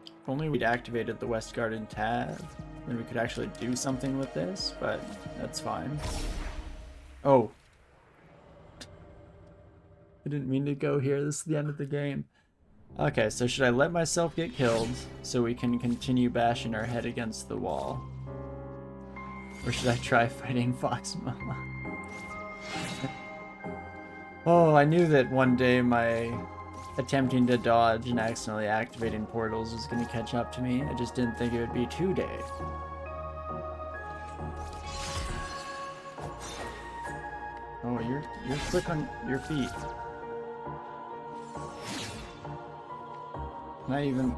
If only we'd activated the West Garden tab, then we could actually do something with this, but that's fine. Oh. I didn't mean to go here. This is the end of the game. Okay, so should I let myself get killed so we can continue bashing our head against the wall? Or should I try fighting Fox Mama? Oh, I knew that one day my attempting to dodge and accidentally activating portals was going to catch up to me. I just didn't think it would be today. Oh, you're quick on your feet.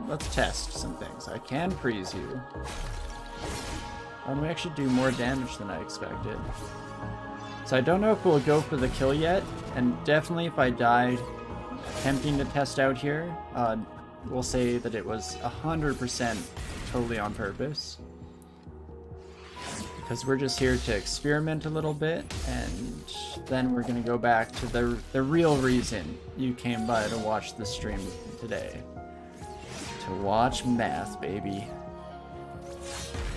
Let's test some things. I can freeze you. And we actually do more damage than I expected. So I don't know if we'll go for the kill yet, and definitely if I die attempting to test out here, we'll say that it was 100% totally on purpose. Because we're just here to experiment a little bit, and then we're going to go back to the real reason you came by to watch the stream today. To watch math, baby.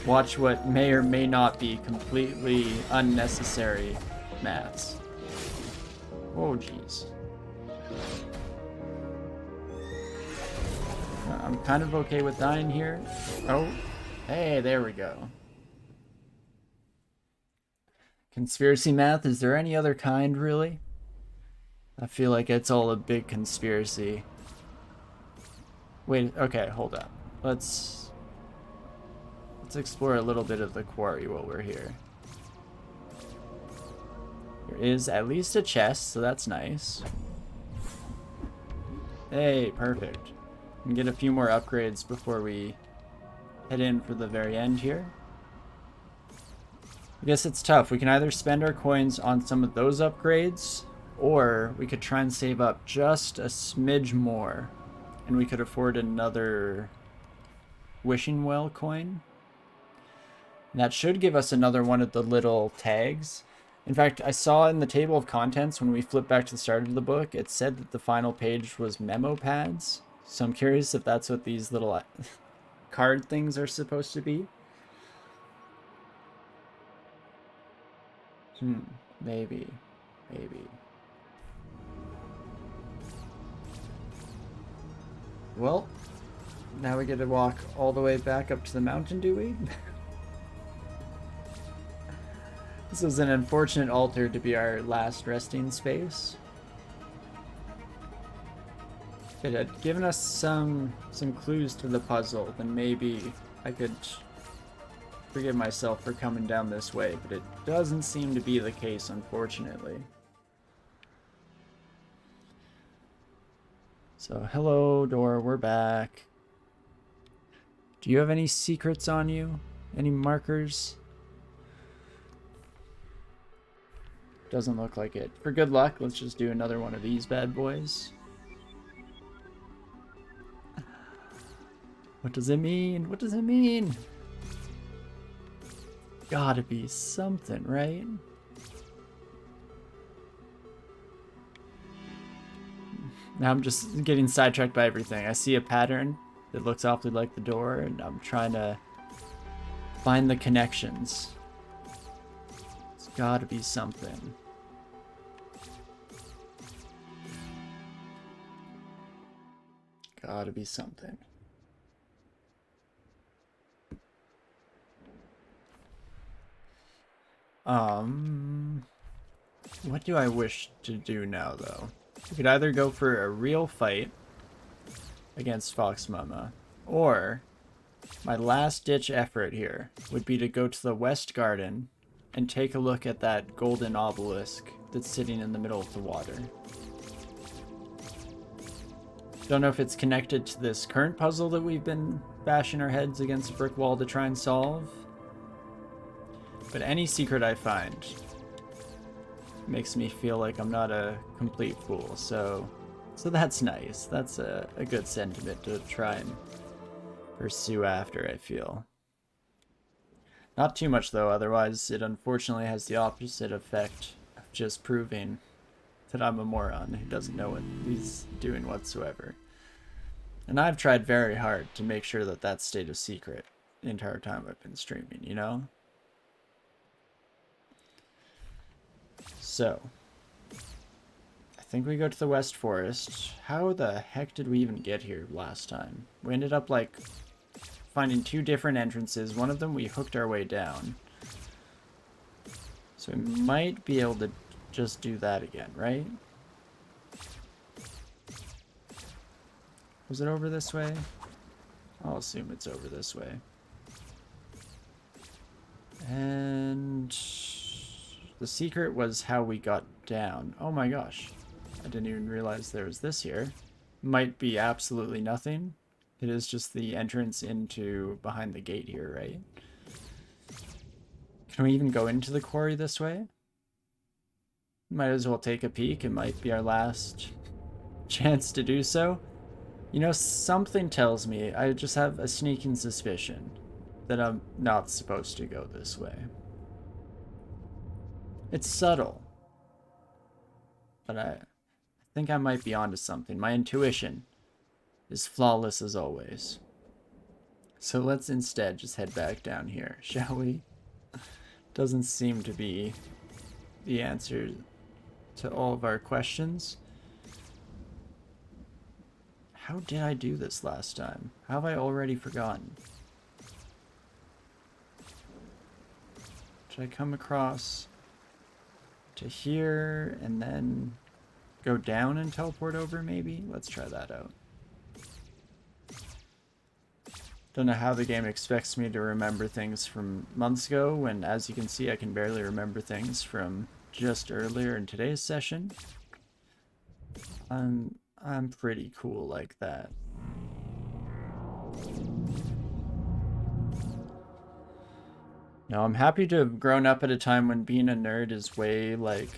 Watch what may or may not be completely unnecessary maths. Oh, jeez. I'm kind of okay with dying here. Oh, hey, there we go. Conspiracy math, is there any other kind, really? I feel like it's all a big conspiracy. Wait, okay, hold up. Let's explore a little bit of the quarry while we're here. There is at least a chest, so that's nice. Hey, perfect. We can get a few more upgrades before we head in for the very end here. I guess it's tough. We can either spend our coins on some of those upgrades, or we could try and save up just a smidge more, and we could afford another wishing well coin. And that should give us another one of the little tags. In fact, I saw in the table of contents when we flipped back to the start of the book, it said that the final page was memo pads. So I'm curious if that's what these little card things are supposed to be. Maybe. Well, now we get to walk all the way back up to the mountain, do we? This was an unfortunate altar to be our last resting space. If it had given us some clues to the puzzle, then maybe I could forgive myself for coming down this way, but it doesn't seem to be the case, unfortunately. So, hello, door, we're back. Do you have any secrets on you? Any markers? Doesn't look like it. For good luck, let's just do another one of these bad boys. What does it mean? What does it mean? Gotta be something, right? Now I'm just getting sidetracked by everything. I see a pattern that looks awfully like the door, and I'm trying to find the connections. It's gotta be something. Gotta be something. What do I wish to do now, though? We could either go for a real fight against Fox Mama, or my last-ditch effort here would be to go to the West Garden and take a look at that golden obelisk that's sitting in the middle of the water. Don't know if it's connected to this current puzzle that we've been bashing our heads against a brick wall to try and solve, but any secret I find makes me feel like I'm not a complete fool, so that's nice. That's a good sentiment to try and pursue after, I feel. Not too much, though, otherwise it unfortunately has the opposite effect of just proving that I'm a moron who doesn't know what he's doing whatsoever. And I've tried very hard to make sure that that stayed a secret the entire time I've been streaming, you know? So, I think we go to the West Forest. How the heck did we even get here last time? We ended up, like, finding two different entrances. One of them we hooked our way down. So we might be able to just do that again, right? Was it over this way? I'll assume it's over this way. And the secret was how we got down. Oh my gosh. I didn't even realize there was this here. Might be absolutely nothing. It is just the entrance into behind the gate here, right? Can we even go into the quarry this way? Might as well take a peek. It might be our last chance to do so. You know, something tells me, I just have a sneaking suspicion that I'm not supposed to go this way. It's subtle, but I think I might be onto something. My intuition is flawless as always. So let's instead just head back down here, shall we? Doesn't seem to be the answer to all of our questions. How did I do this last time? How have I already forgotten? Should I come across to here and then go down and teleport over maybe? Let's try that out. Don't know how the game expects me to remember things from months ago when, as you can see, I can barely remember things from just earlier in today's session. I'm pretty cool like that. No, I'm happy to have grown up at a time when being a nerd is way, like,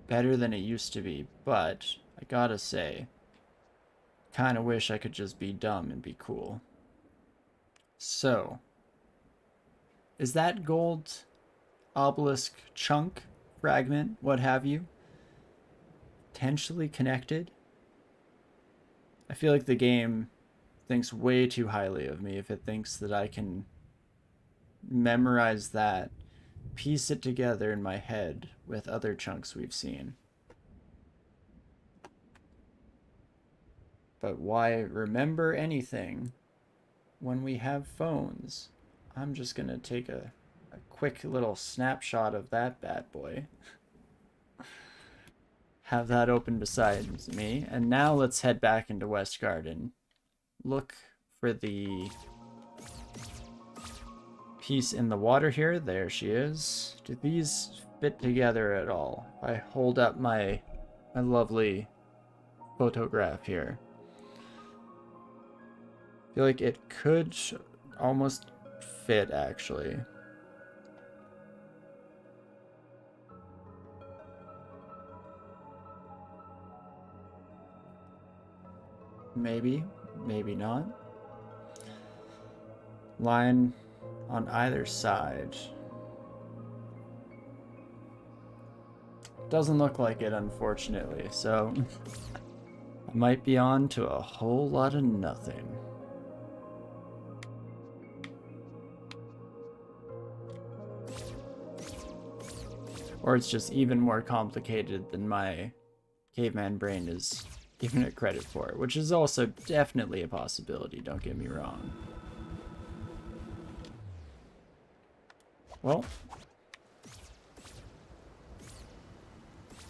better than it used to be, but I gotta say, kind of wish I could just be dumb and be cool. So, is that gold obelisk chunk, fragment, what have you, potentially connected? I feel like the game thinks way too highly of me if it thinks that I can memorize that, piece it together in my head with other chunks we've seen. But why remember anything when we have phones? I'm just gonna take a quick little snapshot of that bad boy. Have that open beside me. And now let's head back into West Garden. Look for the piece in the water here. There she is. Do these fit together at all? I hold up my lovely photograph here. I feel like it could almost fit, actually. Maybe, maybe not. Line on either side. Doesn't look like it, unfortunately, so I might be on to a whole lot of nothing. Or it's just even more complicated than my caveman brain is giving it credit for, which is also definitely a possibility, don't get me wrong. Well, is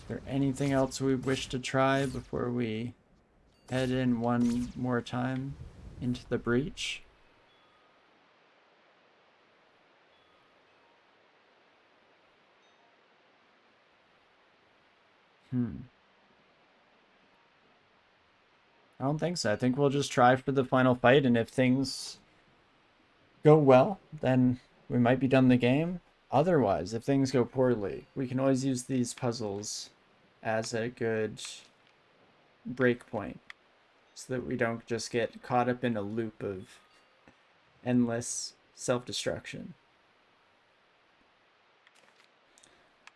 there anything else we wish to try before we head in one more time into the breach? I don't think so. I think we'll just try for the final fight, and if things go well, then we might be done the game. Otherwise, if things go poorly, we can always use these puzzles as a good break point so that we don't just get caught up in a loop of endless self-destruction.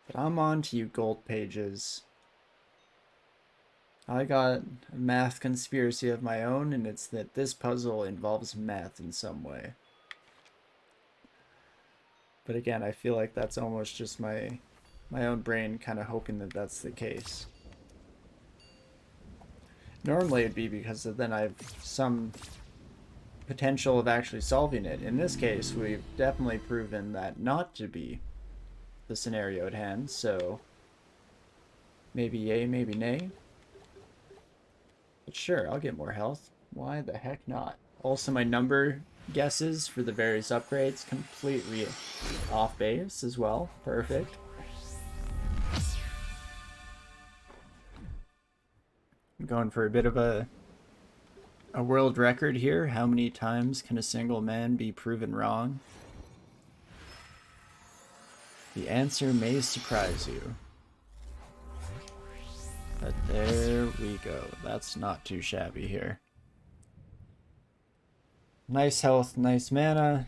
But I'm on to you, gold pages. I got a math conspiracy of my own, and it's that this puzzle involves math in some way. But again, I feel like that's almost just my own brain kind of hoping that that's the case. Normally it'd be because then I've some potential of actually solving it. In this case, we've definitely proven that not to be the scenario at hand, so maybe yay, maybe nay. But sure, I'll get more health. Why the heck not? Also, my number guesses for the various upgrades completely off base as well. Perfect. I'm going for a bit of a world record here. How many times can a single man be proven wrong? The answer may surprise you. But there we go. That's not too shabby here. Nice health, nice mana.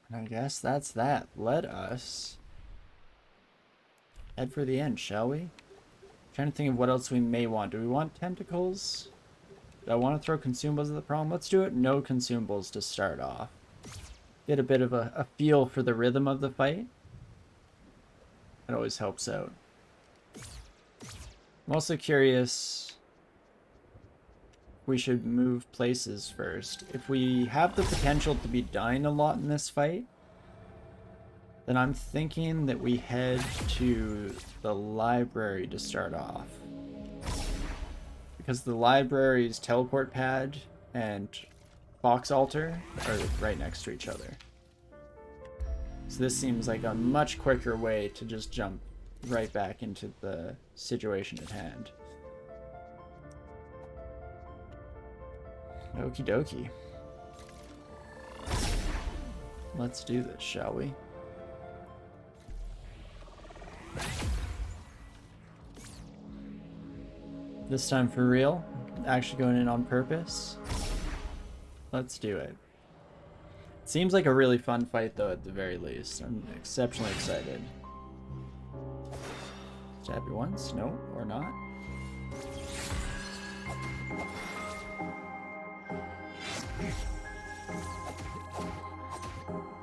And I guess that's that. Let us head for the end, shall we? Trying to think of what else we may want. Do we want tentacles? Do I want to throw consumables at the problem? Let's do it. No consumables to start off. Get a bit of a feel for the rhythm of the fight. That always helps out. I'm also curious if we should move places first. If we have the potential to be dying a lot in this fight, then I'm thinking that we head to the library to start off. Because the library's teleport pad and box altar are right next to each other. So this seems like a much quicker way to just jump right back into the situation at hand. Okie dokie. Let's do this, shall we? This time for real. Actually going in on purpose. Let's do it. Seems like a really fun fight though at the very least. I'm exceptionally excited. Stab you once? No, or not.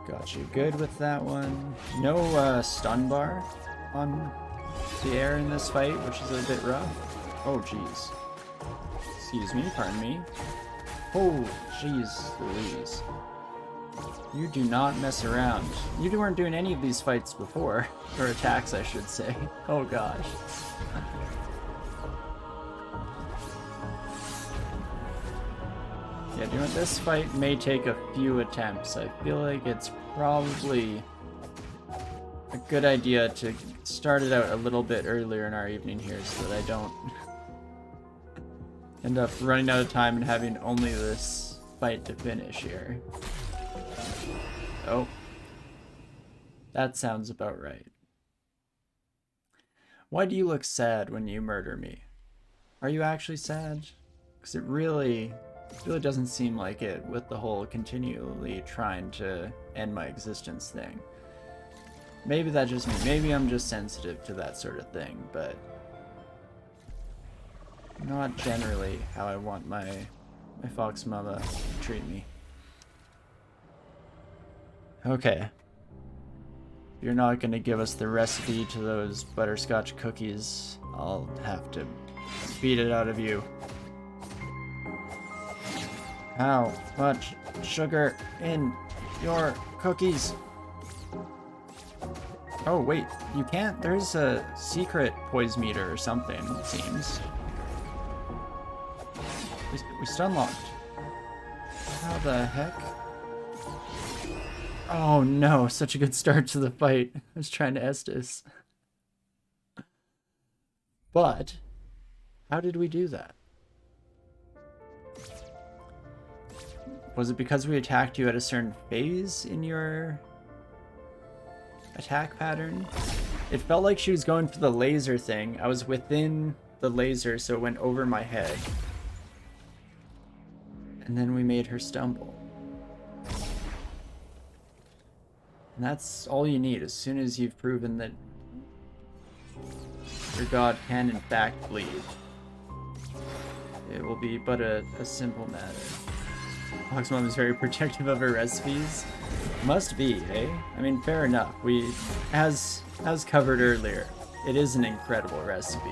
Got you good with that one. No stun bar on the air in this fight, which is a bit rough. Oh jeez. Excuse me, pardon me. Oh jeez Louise. You do not mess around. You weren't doing any of these fights before. Or attacks, I should say. Oh gosh. Yeah, doing this fight may take a few attempts. I feel like it's probably a good idea to start it out a little bit earlier in our evening here so that I don't end up running out of time and having only this fight to finish here. Oh. That sounds about right. Why do you look sad when you murder me? Are you actually sad? Because it really doesn't seem like it with the whole continually trying to end my existence thing. Maybe that's just me. Maybe I'm just sensitive to that sort of thing, but not generally how I want my fox mama to treat me. Okay. You're not going to give us the recipe to those butterscotch cookies. I'll have to beat it out of you. How much sugar in your cookies? Oh, wait. You can't? There's a secret poise meter or something, it seems. We stun locked. How the heck? Oh no, such a good start to the fight. I was trying to Estus. But, how did we do that? Was it because we attacked you at a certain phase in your attack pattern? It felt like she was going for the laser thing. I was within the laser, so it went over my head. And then we made her stumble. And that's all you need as soon as you've proven that your god can in fact bleed. It will be but a simple matter. Foxmom is very protective of her recipes. Must be, eh? I mean, fair enough. As covered earlier, it is an incredible recipe.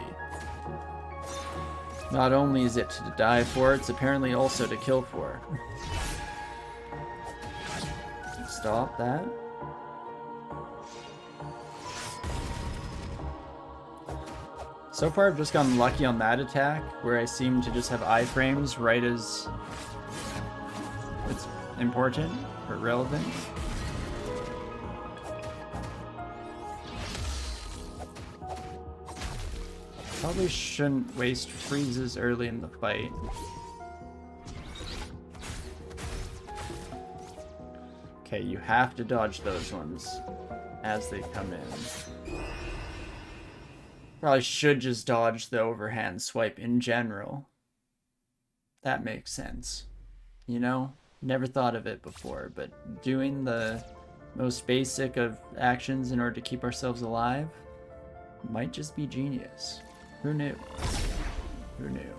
Not only is it to die for, it's apparently also to kill for. Stop that. So far, I've just gotten lucky on that attack, where I seem to just have iframes right as it's important or relevant. Probably shouldn't waste freezes early in the fight. Okay, you have to dodge those ones as they come in. Probably should just dodge the overhand swipe in general. That makes sense. You know? Never thought of it before, but doing the most basic of actions in order to keep ourselves alive might just be genius. Who knew? Who knew?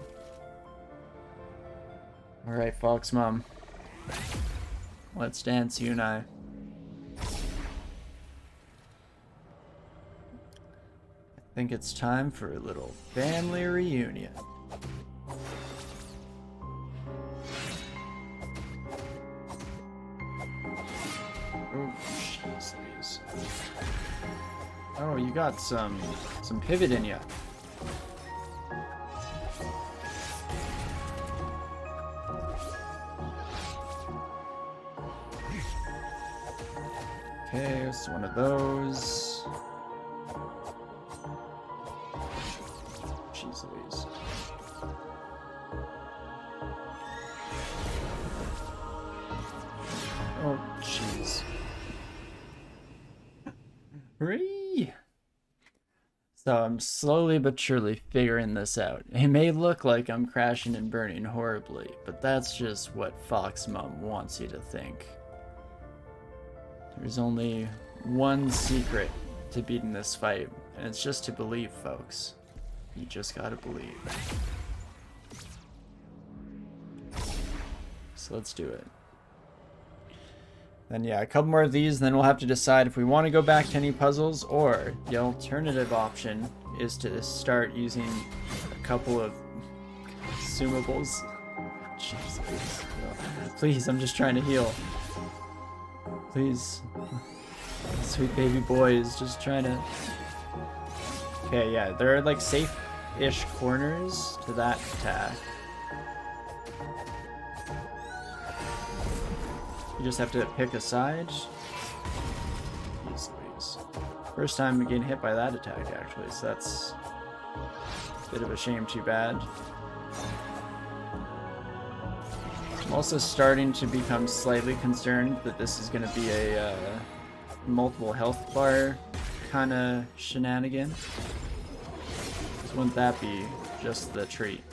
Alright, Fox Mom. Let's dance, you and I. I think it's time for a little family reunion. Oh, jeez Louise. Oh, you got some pivot in you. Okay, it's one of those. Jeez Louise. Oh, jeez. Hooray! So I'm slowly but surely figuring this out. It may look like I'm crashing and burning horribly, but that's just what Fox Mom wants you to think. There's only one secret to beating this fight, and it's just to believe, folks. You just gotta believe. So let's do it. Then yeah, a couple more of these, and then we'll have to decide if we want to go back to any puzzles, or the alternative option is to start using a couple of consumables. Jeez, please, I'm just trying to heal. Please. Sweet baby boy is just trying to... Okay, yeah, there are like safe-ish corners to that attack. You just have to pick a side. Jeez Louise. First time getting hit by that attack, actually, so that's a bit of a shame, too bad. I'm also starting to become slightly concerned that this is going to be a multiple health bar kind of shenanigan. Wouldn't that be just the treat?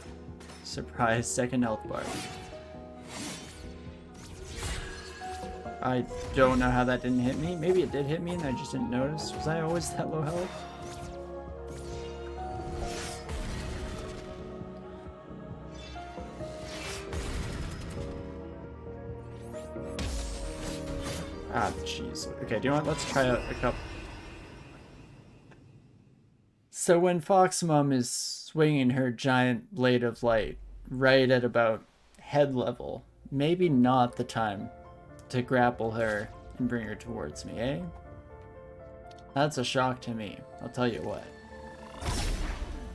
Surprise, second health bar. I don't know how that didn't hit me. Maybe it did hit me and I just didn't notice. Was I always that low health? Ah, jeez. Okay, do you know what? Let's try a couple. So when Fox Mom is swinging her giant blade of light right at about head level, maybe not the time to grapple her and bring her towards me, eh? That's a shock to me, I'll tell you what.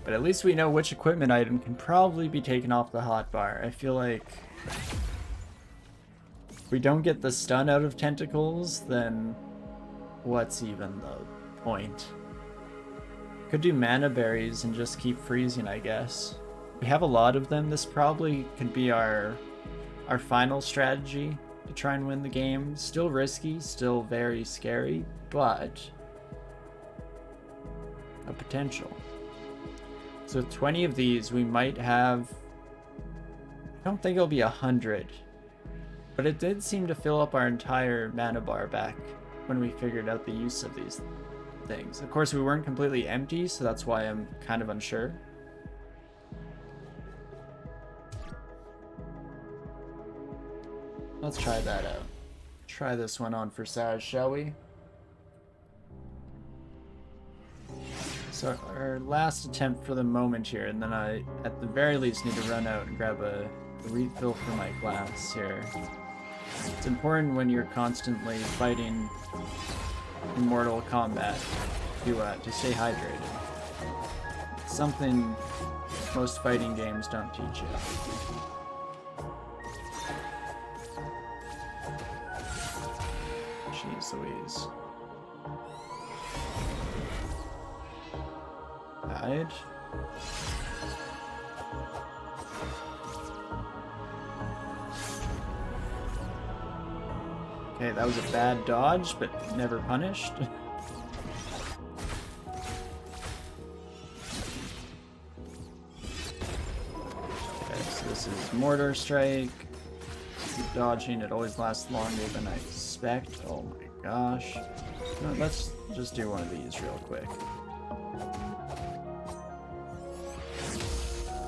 But at least we know which equipment item can probably be taken off the hotbar. I feel like if we don't get the stun out of tentacles, then what's even the point? Could do mana berries and just keep freezing, I guess. We have a lot of them. This probably could be our final strategy to try and win the game. Still risky, still very scary, but a potential. So with 20 of these, we might have... I don't think it'll be 100, but it did seem to fill up our entire mana bar back when we figured out the use of these things. Of course, we weren't completely empty, so that's why I'm kind of unsure. Let's try that out. Try this one on for size, shall we? So our last attempt for the moment here, and then I, at the very least, need to run out and grab a refill for my glass here. It's important when you're constantly fighting in Mortal Kombat to stay hydrated. It's something most fighting games don't teach you. Jeez Louise. Hide. Okay, that was a bad dodge, but never punished. Okay, so this is Mortar Strike. Keep dodging, it always lasts longer than I expect. Oh my gosh. No, let's just do one of these real quick.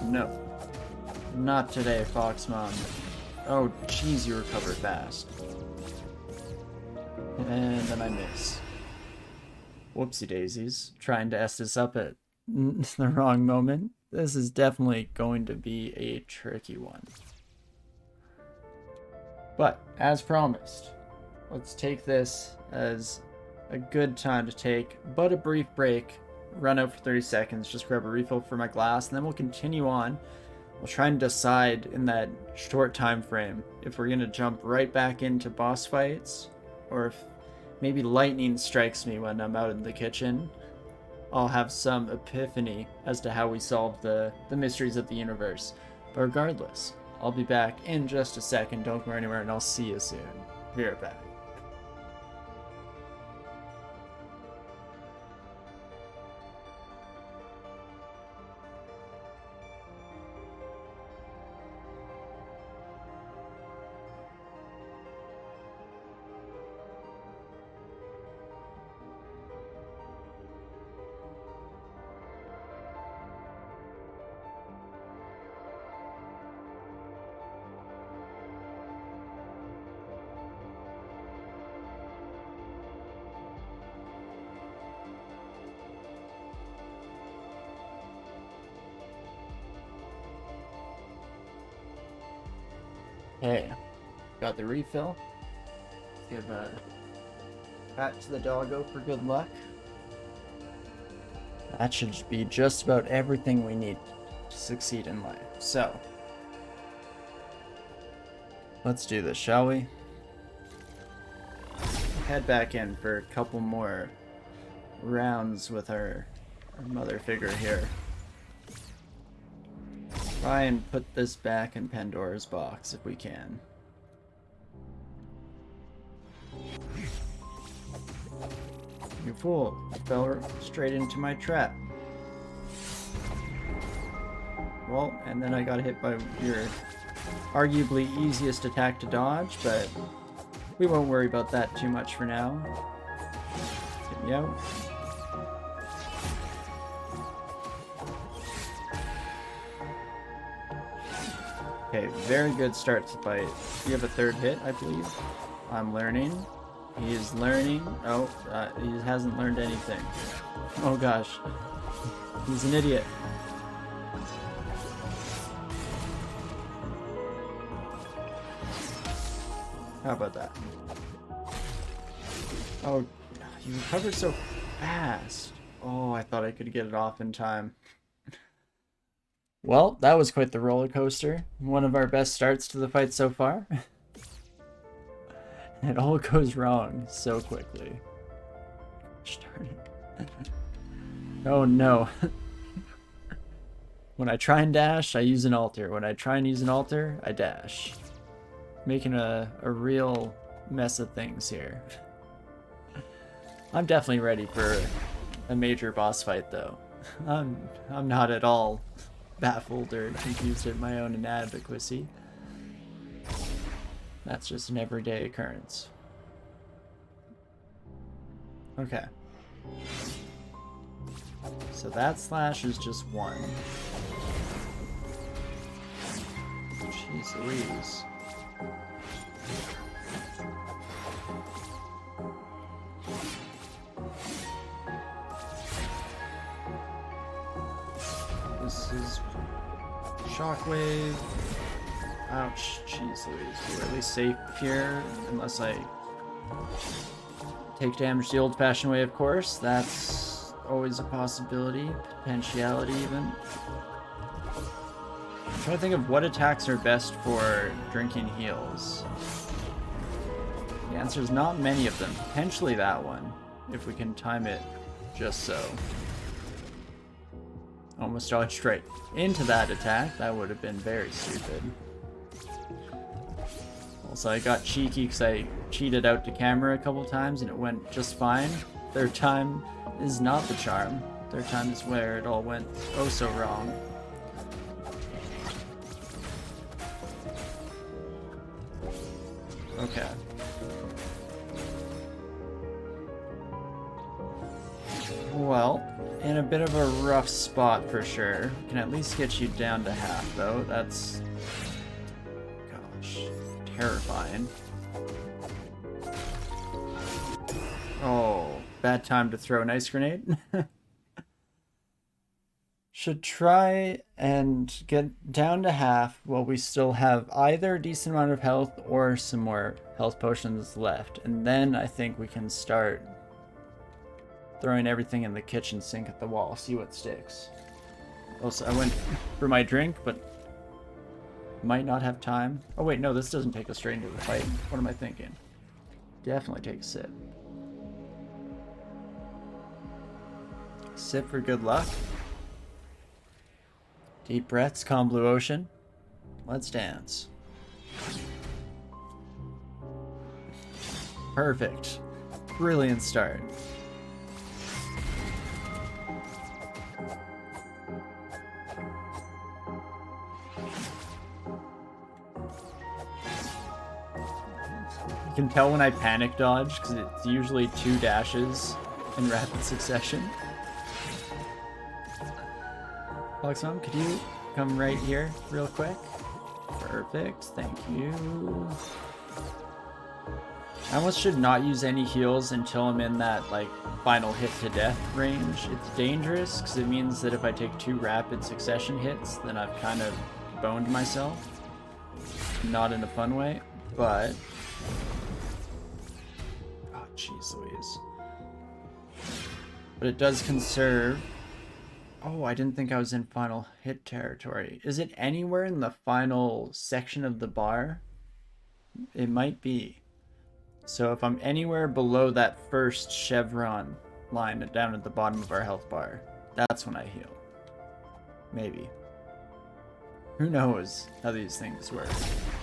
No. Not today, Fox Mom. Oh, jeez, you recover fast. And then I miss. Whoopsie daisies. Trying to S this up at the wrong moment. This is definitely going to be a tricky one. But, as promised, let's take this as a good time to take but a brief break, run out for 30 seconds, just grab a refill for my glass, and then we'll continue on. We'll try and decide in that short time frame if we're going to jump right back into boss fights, or if maybe lightning strikes me when I'm out in the kitchen. I'll have some epiphany as to how we solve the mysteries of the universe. But regardless, I'll be back in just a second. Don't go anywhere, and I'll see you soon. Be right back. Hey, got the refill. Give a pat to the doggo for good luck. That should be just about everything we need to succeed in life. So, let's do this, shall we? Head back in for a couple more rounds with our mother figure here. Try and put this back in Pandora's box if we can. You fool, you fell straight into my trap. Well, and then I got hit by your arguably easiest attack to dodge, but we won't worry about that too much for now. Get me out. Okay, very good start to the fight. You have a third hit, I believe. I'm learning. He is learning. Oh, he hasn't learned anything. Oh gosh. He's an idiot. How about that? Oh, you recovered so fast. Oh, I thought I could get it off in time. Well, that was quite the roller coaster. One of our best starts to the fight so far. It all goes wrong so quickly. Darn it. Oh no. When I try and dash, I use an altar. When I try and use an altar, I dash. Making a real mess of things here. I'm definitely ready for a major boss fight though. I'm not at all baffled or confused at my own inadequacy. That's just an everyday occurrence. Okay. So that slash is just 1. Jeez Louise. This is shockwave. Ouch, jeez Louise. We're at least safe here, unless I take damage the old-fashioned way, of course. That's always a possibility, potentiality even. I'm trying to think of what attacks are best for drinking heals. The answer is not many of them. Potentially that one, if we can time it just so. Almost dodged right into that attack. That would have been very stupid. Also, I got cheeky because I cheated out to camera a couple times and it went just fine. Third time is not the charm. Third time is where it all went oh so wrong. Okay. Well, in a bit of a rough spot for sure. Can at least get you down to half though. That's... gosh, terrifying. Oh, bad time to throw an ice grenade. Should try and get down to half while we still have either a decent amount of health or some more health potions left. And then I think we can start throwing everything in the kitchen sink at the wall, see what sticks. Also, I went for my drink, but might not have time. Oh wait, no, this doesn't take us straight into the fight. What am I thinking? Definitely take a sip. Sip for good luck. Deep breaths, calm blue ocean. Let's dance. Perfect. Brilliant start. You can tell when I panic dodge because it's usually 2 dashes in rapid succession. Foxmom, could you come right here real quick? Perfect, thank you. I almost should not use any heals until I'm in that like final hit to death range. It's dangerous because it means that if I take 2 rapid succession hits, then I've kind of boned myself. Not in a fun way, but... oh, jeez Louise. But it does conserve... oh, I didn't think I was in final hit territory. Is it anywhere in the final section of the bar? It might be. So if I'm anywhere below that first chevron line down at the bottom of our health bar, that's when I heal. Maybe. Who knows how these things work.